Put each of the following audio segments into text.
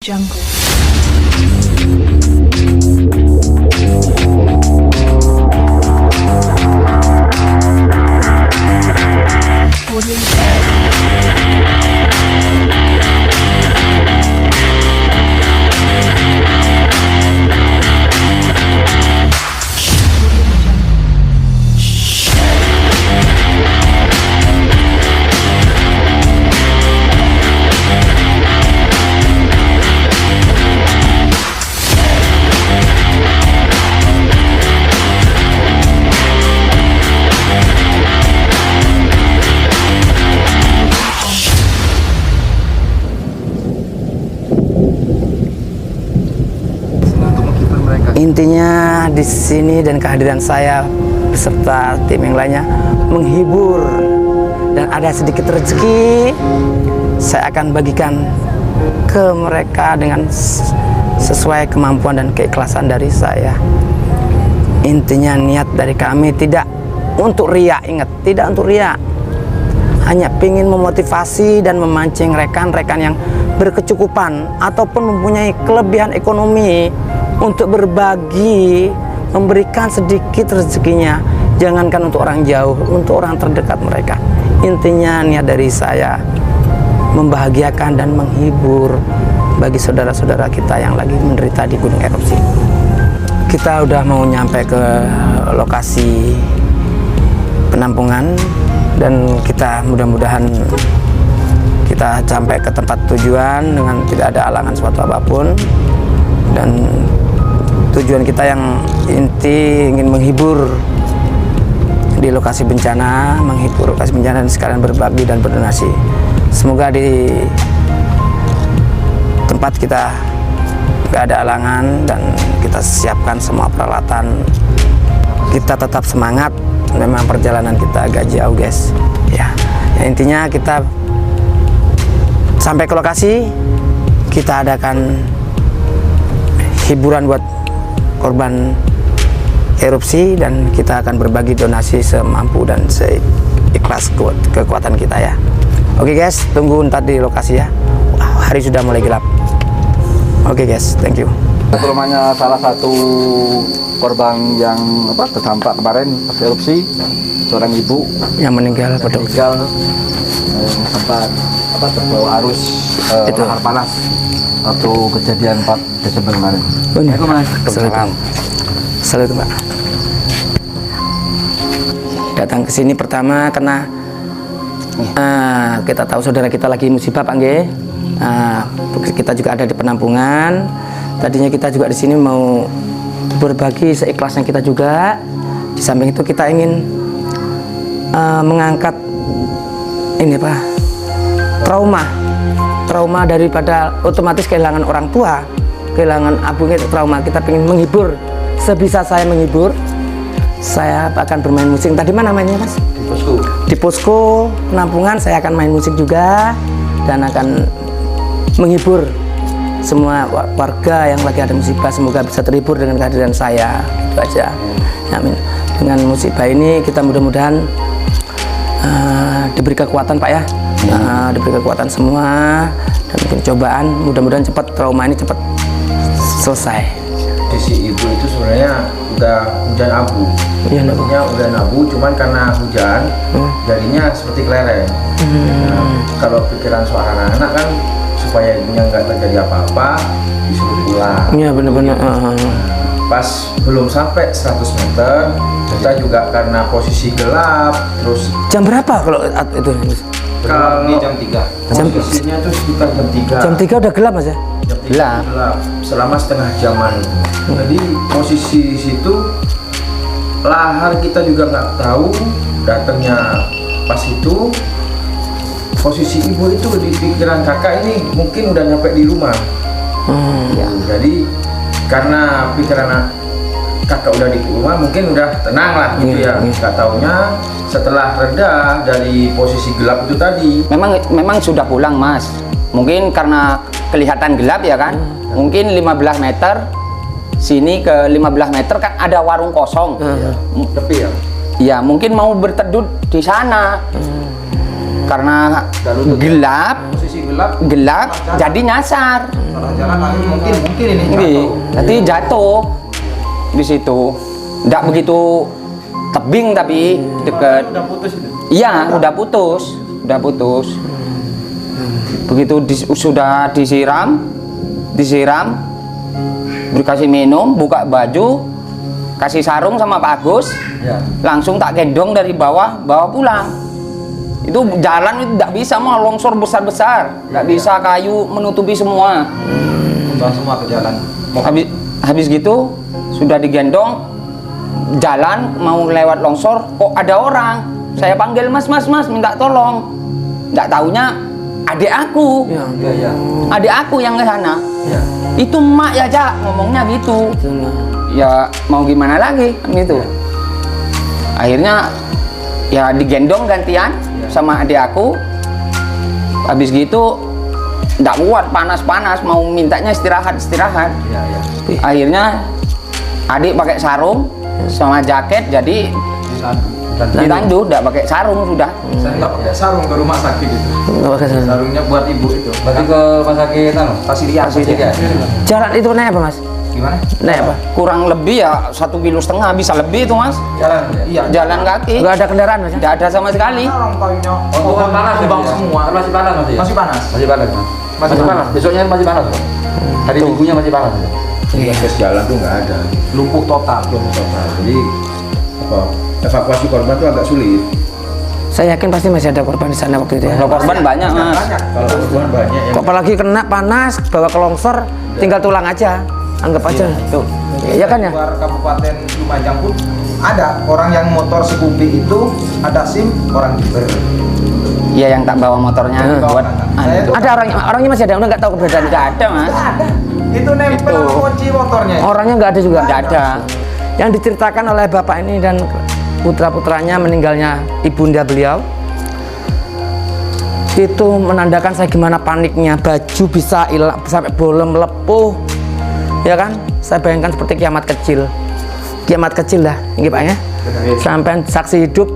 Jungle. Intinya di sini dan kehadiran saya beserta tim yang lainnya menghibur, dan ada sedikit rezeki saya akan bagikan ke mereka dengan sesuai kemampuan dan keikhlasan dari saya. Intinya niat dari kami tidak untuk riya, ingat, tidak untuk riya, hanya ingin memotivasi dan memancing rekan-rekan yang berkecukupan ataupun mempunyai kelebihan ekonomi untuk berbagi, memberikan sedikit rezekinya. Jangankan untuk orang jauh, untuk orang terdekat mereka. Intinya niat dari saya membahagiakan dan menghibur bagi saudara-saudara kita yang lagi menderita di gunung erupsi. Kita udah mau nyampe ke lokasi penampungan, dan kita mudah-mudahan kita sampai ke tempat tujuan dengan tidak ada halangan suatu apapun. Dan tujuan kita yang inti ingin menghibur di lokasi bencana, menghibur lokasi bencana dan sekalian berbagi dan berdonasi. Semoga di tempat kita gak ada halangan dan kita siapkan semua peralatan. Kita tetap semangat, memang perjalanan kita agak jauh guys ya. Intinya kita sampai ke lokasi, kita adakan hiburan buat korban erupsi, dan kita akan berbagi donasi semampu dan seikhlas kekuatan kita ya. Oke guys, tunggu ntar di lokasi ya. Hari sudah mulai gelap. Oke guys, thank you. Rumahnya salah satu korban yang terdampak kemarin pas erupsi, seorang ibu yang meninggal pada sempat terbawa arus lahar panas waktu kejadian 4 Desember kemarin. Assalamualaikum Pak. Datang ke sini pertama karena kita tahu saudara kita lagi musibah Pak nggih. Kita juga ada di penampungan. Tadinya kita juga di sini mau berbagi seikhlasnya kita juga. Di samping itu kita ingin mengangkat ini Pak, trauma daripada otomatis kehilangan orang tua, kehilangan abunya, itu trauma. Kita ingin menghibur, sebisa saya menghibur. Saya akan bermain musik. Tadi mana mainnya Mas? Di posko penampungan saya akan main musik juga dan akan menghibur semua warga yang lagi ada musibah. Semoga bisa terhibur dengan kehadiran saya. Itu aja. Amin. Dengan musibah ini kita mudah-mudahan diberi kekuatan Pak ya. Diberi kekuatan semua dan mungkin cobaan, mudah-mudahan cepat trauma ini cepat selesai. Si ibu itu sebenarnya udah hujan abu, ya, maksudnya udah nabu, cuman karena hujan jadinya seperti kelereng. Kalau pikiran seorang anak kan supaya ibunya nggak terjadi apa-apa disuruh pulang. Iya benar-benar. Pas belum sampai 100 meter kita juga karena posisi gelap, terus Jam berapa kalau itu? kalau jam 3. posisinya itu sekitar jam 3. Jam 3 udah gelap Mas ya? Jam 3 gelap selama setengah jaman. Jadi posisi situ lahar kita juga nggak tahu, datangnya pas itu posisi ibu itu di pikiran kakak ini mungkin udah nyampe di rumah. Jadi karena pikiran kakak udah di rumah mungkin udah tenang lah gitu ya. Nggak taunya setelah reda dari posisi gelap itu tadi. Memang sudah pulang Mas. Mungkin karena kelihatan gelap ya kan. Mungkin 15 meter sini ke 15 meter kan ada warung kosong. Tepi ya. Ya mungkin mau berteduh di sana. karena Nggak lutut, ya? gelap, Posisi gelap. jadi nyasar. Salah jalan angin mungkin ini Nggih, nanti jatuh di situ. Nggak begitu tebing tapi deket. Udah putus itu. Iya, udah putus. Begitu sudah disiram, dikasih minum, buka baju, kasih sarung sama Pak Agus, Ya. langsung tak gendong dari bawah, bawa pulang. Itu jalan itu tidak bisa, mau longsor besar-besar, nggak bisa, kayu menutupi semua. Tumbang semua ke jalan. Habis gitu sudah digendong, jalan mau lewat longsor, kok ada orang. Saya panggil mas, minta tolong. Nggak taunya adik aku, Ya. Iya. adik aku yang ke sana. Iya. Itu emak ya Cak, ngomongnya gitu. Ya mau gimana lagi kan gitu. Akhirnya ya digendong gantian sama adik aku. Habis gitu nggak kuat, panas mau mintanya istirahat. Iya. Akhirnya adik pakai sarung sama jaket, jadi ditandu, nggak pakai sarung sudah. Saya nggak pakai sarung ke rumah sakit itu. Nggak pakai sarung. Sarungnya buat ibu itu. Berarti ke rumah sakit Pasirian. Jalan itu naik apa mas? Gimana? Naik apa? Kurang lebih ya 1,5 kilo, bisa lebih itu mas. jalan ya? Iya. Jalan kaki, Nggak ada kendaraan mas? nggak ada sama sekali. Orang kayunya. Oh, kan panas ya, tumbang Mas, ya? semua. Kan masih panas masih ya? Masih panas. Masih panas, Mas. Masih Masih panas. panas. Besoknya masih panas, Mas. Hari Minggunya masih panas. Mas. akses jalan tuh nggak ada, Lumpuh total. total. Jadi apa, evakuasi korban tuh agak sulit. Saya yakin pasti masih ada korban di sana waktu itu ya. Kalau korban banyak mas. Banyak. Kalau korban banyak yang Kok apalagi kena panas, bawa ke longsor, tinggal tulang aja. Anggap aja. Tuh. Iya kan ya? Luar Kabupaten Lumajang pun ada orang yang motor Scoopy itu ada SIM orang Jember. Iya yang tak bawa motornya buat Saya tuh Ada orangnya masih ada, udah nggak tahu keberadaan. nggak ada mas. nggak ada. Itu nempel Itu. kunci motornya. Orangnya nggak ada juga. Nggak ada. Yang diceritakan oleh bapak ini dan putra-putranya meninggalnya ibunda beliau itu menandakan saya gimana paniknya, baju bisa hilang sampai bolong melepuh, ya kan? Saya bayangkan seperti kiamat kecil dah, ini pak ya. Sampai saksi hidup,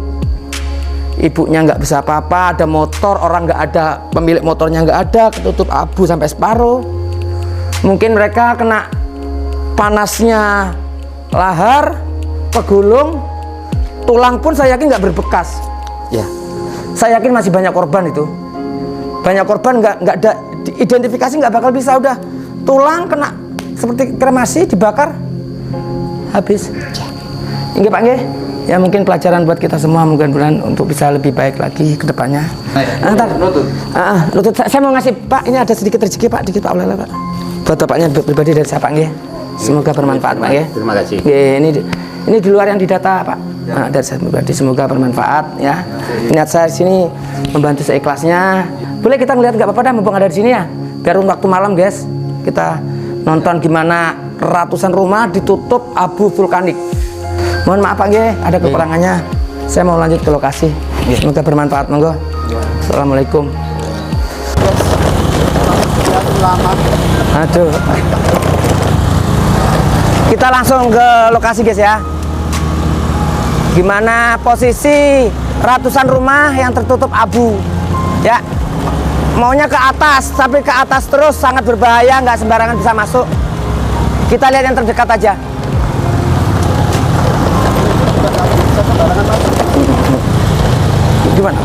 ibunya nggak bisa apa-apa, ada motor, orang nggak ada, pemilik motornya nggak ada, ketutup abu sampai separuh. Mungkin mereka kena panasnya lahar, pegulung, tulang pun saya yakin nggak berbekas. Ya. Saya yakin masih banyak korban itu. Banyak korban nggak ada identifikasi, nggak bakal bisa, udah tulang kena seperti kremasi dibakar habis. Ini Pak nggih. Ya mungkin pelajaran buat kita semua, mudah-mudahan untuk bisa lebih baik lagi ke depannya. Lutut. Saya mau ngasih Pak, ini ada sedikit rezeki Pak, dikit Pak, oleh Pak. Buat bapaknya pribadi dari saya Pak nggih. Semoga bermanfaat Pak nggih. Terima kasih. Nggih, ini di luar yang didata Pak. Nah, dari saya pribadi semoga bermanfaat ya. Niat saya di sini membantu seikhlasnya. Boleh kita ngeliat nggak apa-apa dah, mumpung ada di sini ya. Biar waktu malam guys, kita nonton gimana ratusan rumah ditutup abu vulkanik. Mohon maaf Pak nggih, ada kekurangannya. Saya mau lanjut ke lokasi. Semoga bermanfaat, monggo. Assalamualaikum. Aduh. Kita langsung ke lokasi guys ya. Gimana posisi ratusan rumah yang tertutup abu ya, maunya ke atas, tapi ke atas terus sangat berbahaya, nggak sembarangan bisa masuk. Kita lihat yang terdekat aja. Gimana?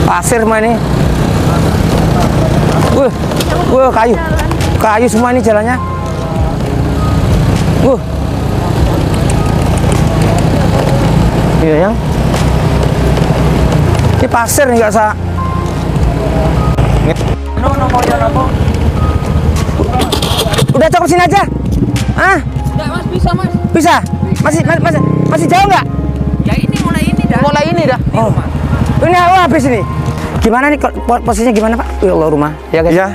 Pasir semua ini. Kayu semua ini jalannya. Iya yang. Ini pasir nih nggak sah. Udah cukup sini aja. Ah? Enggak mas, bisa mas. Bisa? Masih jauh nggak? Ya ini mulai ini dah. Mulai ini dah. Oh. Ini habis ini. Gimana nih posisinya gimana Pak? Ya Allah, rumah. Ya guys. Iya,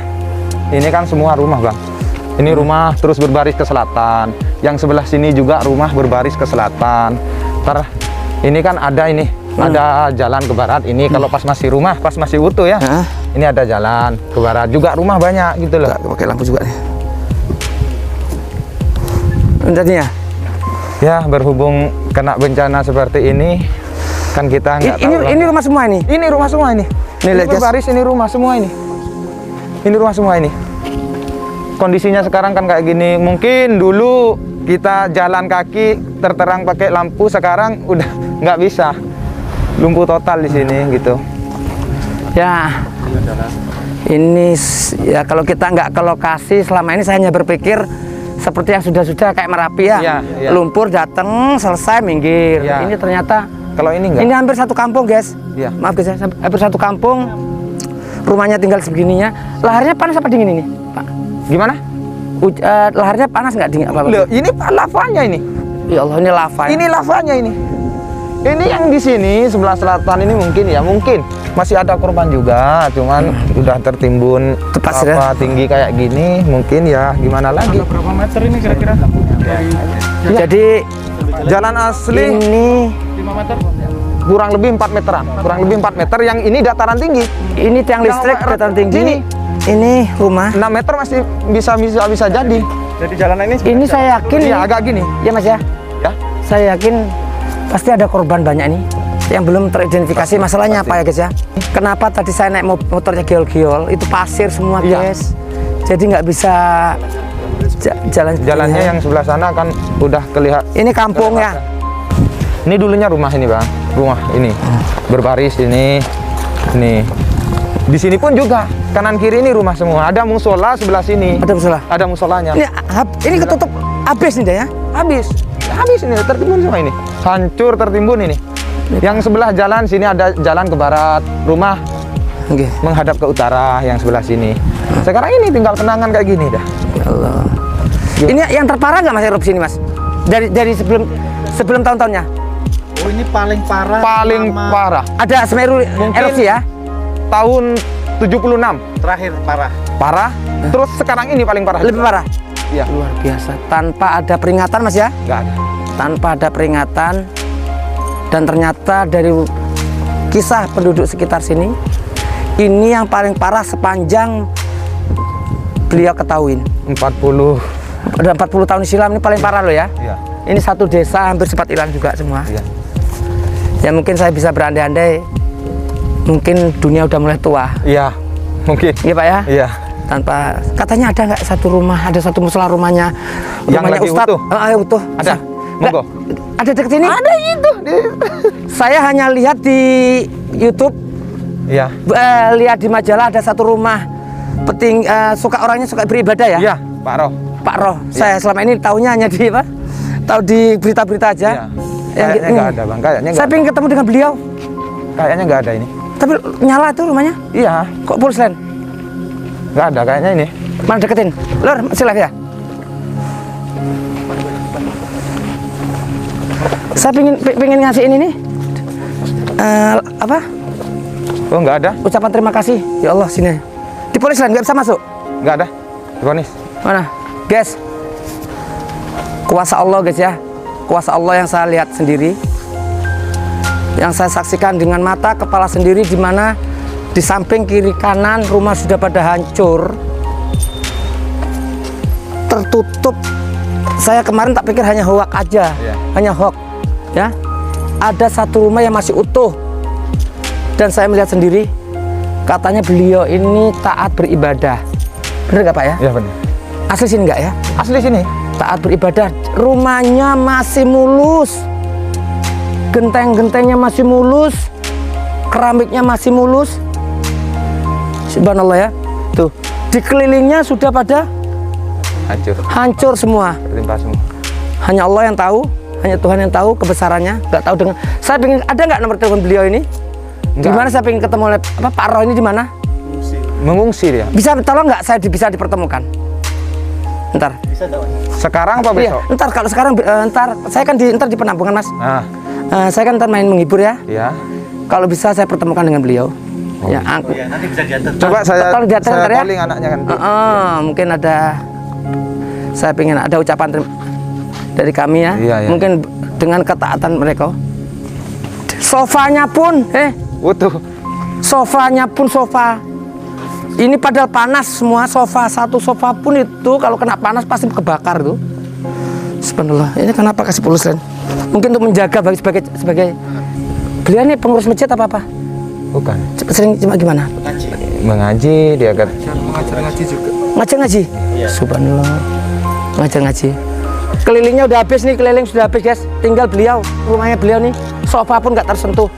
ini kan semua rumah Bang. Ini rumah terus berbaris ke selatan. Yang sebelah sini juga rumah berbaris ke selatan. Ini kan ada ini Ada jalan ke barat ini kalau pas masih rumah, pas masih utuh ya. Hah? Ini ada jalan ke barat juga, rumah banyak gitu loh. Nggak pakai lampu juga nih. Tadinya. Ya, berhubung kena bencana seperti ini, kan kita nggak tahu. Ini rumah semua ini. Ini rumah semua ini. Ini lihat, Jas. berbaris, ini rumah semua ini. Ini rumah semua ini. Kondisinya sekarang kan kayak gini. Mungkin dulu kita jalan kaki terterang pakai lampu, sekarang udah nggak bisa. Lumpuh total di sini gitu. Ya. Ini ya kalau kita nggak ke lokasi selama ini saya hanya berpikir seperti yang sudah-sudah kayak Merapi ya. Iya, iya. Lumpur datang, selesai minggir. Iya. Ini ternyata Kalau ini enggak. ini hampir satu kampung, guys. Iya. Maaf guys, ya, hampir satu kampung. Rumahnya tinggal sebegininya. Laharnya panas apa dingin ini, Pak? Gimana? Laharnya panas nggak dingin apa? Loh, ini lavanya ini. Ya Allah, ini lava. Ya? Ini lavanya ini. Ini yang di sini sebelah selatan ini mungkin masih ada korban juga, cuman udah tertimbun Tepat, apa tinggi kayak gini, mungkin ya gimana lagi. Berapa meter ini kira-kira? Jadi Jalan asli ini kurang lebih 4 meteran, kurang lebih 4 meter. Yang ini dataran tinggi, ini tiang listrik Yang dataran tinggi. sini. Ini rumah. 6 meter masih bisa jadi. Jadi jalanan ini Ini saya yakin. Iya agak gini. Ya Mas ya. Ya. Saya yakin pasti ada korban banyak nih yang belum teridentifikasi. Masalahnya apa ya guys ya? Kenapa tadi saya naik motornya giol-giol? Itu pasir semua Iya. guys. Jadi nggak bisa jalan. Jalannya yang sebelah sana kan udah kelihatan. Ini kampung ya. Ini dulunya rumah ini bang, rumah ini berbaris ini. Di sini pun juga kanan kiri ini rumah semua. Ada musola sebelah sini. Ada musola. Ada musolanya. Ini ketutup habis nih ya. Habis ini tertimbun semua ini. Hancur tertimbun ini. Yang sebelah jalan sini ada jalan ke barat, rumah Oke. menghadap ke utara yang sebelah sini. Sekarang ini tinggal kenangan kayak gini dah. Ya Allah. Ini yang terparah nggak Mas erupsi ini Mas? Dari sebelum tahun-tahunnya. Oh, ini paling parah. Paling parah Ada Semeru Mungkin- erupsi ya? tahun 76 Terakhir parah. parah. Terus sekarang ini paling parah. Lebih parah. Iya. Luar biasa. Tanpa ada peringatan Mas ya? Nggak ada. Tanpa ada peringatan, dan ternyata dari kisah penduduk sekitar sini, ini yang paling parah sepanjang beliau ketahuin. 40. Udah 40 tahun silam, ini paling parah loh ya. Iya. Ini satu desa hampir sempat hilang juga semua. Iya. Ya mungkin saya bisa berandai-andai, mungkin dunia udah mulai tua. Iya. Mungkin. Iya Pak ya? Iya. Tanpa, katanya ada nggak satu rumah, ada satu musola rumahnya Yang lagi Ustadz. utuh? Utuh. Ada. Monggo. Ada dekat sini? Ada itu. Saya hanya lihat di YouTube, Iya. lihat di majalah ada satu rumah orangnya suka beribadah ya. Iya, Pak Roh. Pak Roh. Saya selama ini tahunya hanya di apa? Tahu di berita-berita aja. Iya. Kayaknya nggak ada bang. Kayaknya Saya nggak. pengen ketemu dengan beliau, Kayaknya nggak ada ini. tapi nyala tuh rumahnya. Iya. Kok Polslen? Nggak ada kayaknya ini. Mana deketin? Lur, silakan ya. Saya pengen ngasih ini nih. Apa? Oh nggak ada. Ucapan terima kasih. Ya Allah, sini. Di Polslen nggak bisa masuk. Nggak ada. Diponis. Mana? Guys. Kuasa Allah guys ya. Kuasa Allah yang saya lihat sendiri. Yang saya saksikan dengan mata kepala sendiri, di mana di samping kiri kanan rumah sudah pada hancur. Tertutup. Saya kemarin tak pikir hanya hoak aja. Iya. Hanya hoak. Ya. Ada satu rumah yang masih utuh. Dan saya melihat sendiri, katanya beliau ini taat beribadah. Bener gak Pak ya? Iya benar. Asli sini nggak ya? Asli sini. Taat beribadah. Rumahnya masih mulus, genteng-gentengnya masih mulus, keramiknya masih mulus. Subhanallah ya. Tuh, dikelilingnya sudah pada hancur semua. Tertimpa semua. Hanya Allah yang tahu, hanya Tuhan yang tahu kebesarannya. Nggak tahu dengan. Saya pengen, ada nggak nomor telepon beliau ini? Di mana saya pengen ketemu oleh Pak Roh ini di mana? Mengungsi dia. Bisa tolong nggak saya bisa dipertemukan? Ntar. Sekarang apa Iya, besok? ntar kalau sekarang ntar saya kan ntar di penampungan Mas. Ah, Saya kan ntar main menghibur ya. iya. Kalau bisa saya pertemukan dengan beliau. Ya, Nanti bisa diantar. Coba saya tolong diantar ntar ya. calling anaknya kan. Mungkin ada, saya pengen ada ucapan dari kami ya. Iya, iya. Mungkin dengan ketaatan mereka. Sofanya pun, Utuh. sofanya pun sofa. Ini padahal panas semua sofa, satu sofa pun itu kalau kena panas pasti kebakar tuh. Subhanallah. Ini kenapa kasih polusan? Mungkin untuk menjaga sebagai beliau ini pengurus masjid apa? Bukan. Sering cuma gimana? Mengaji dia kan. Ngajar ngaji? Subhanallah. Ngajar ngaji. Kelilingnya udah habis nih, keliling sudah habis guys. Tinggal beliau, rumahnya beliau nih. Sofa pun nggak tersentuh.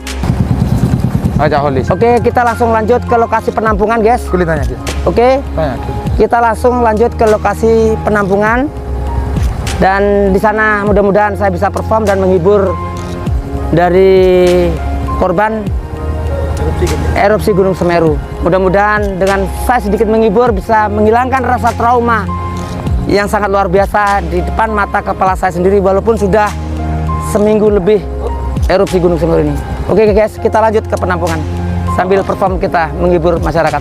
Ajak holis. Oke, kita langsung lanjut ke lokasi penampungan guys. Kulit tanya sih. Oke, Tanya. kita langsung lanjut ke lokasi penampungan. Dan di sana mudah-mudahan saya bisa perform dan menghibur dari korban erupsi Gunung Semeru. Mudah-mudahan dengan saya sedikit menghibur bisa menghilangkan rasa trauma yang sangat luar biasa di depan mata kepala saya sendiri walaupun sudah seminggu lebih erupsi Gunung Semeru ini. Oke guys, kita lanjut ke penampungan sambil perform kita menghibur masyarakat.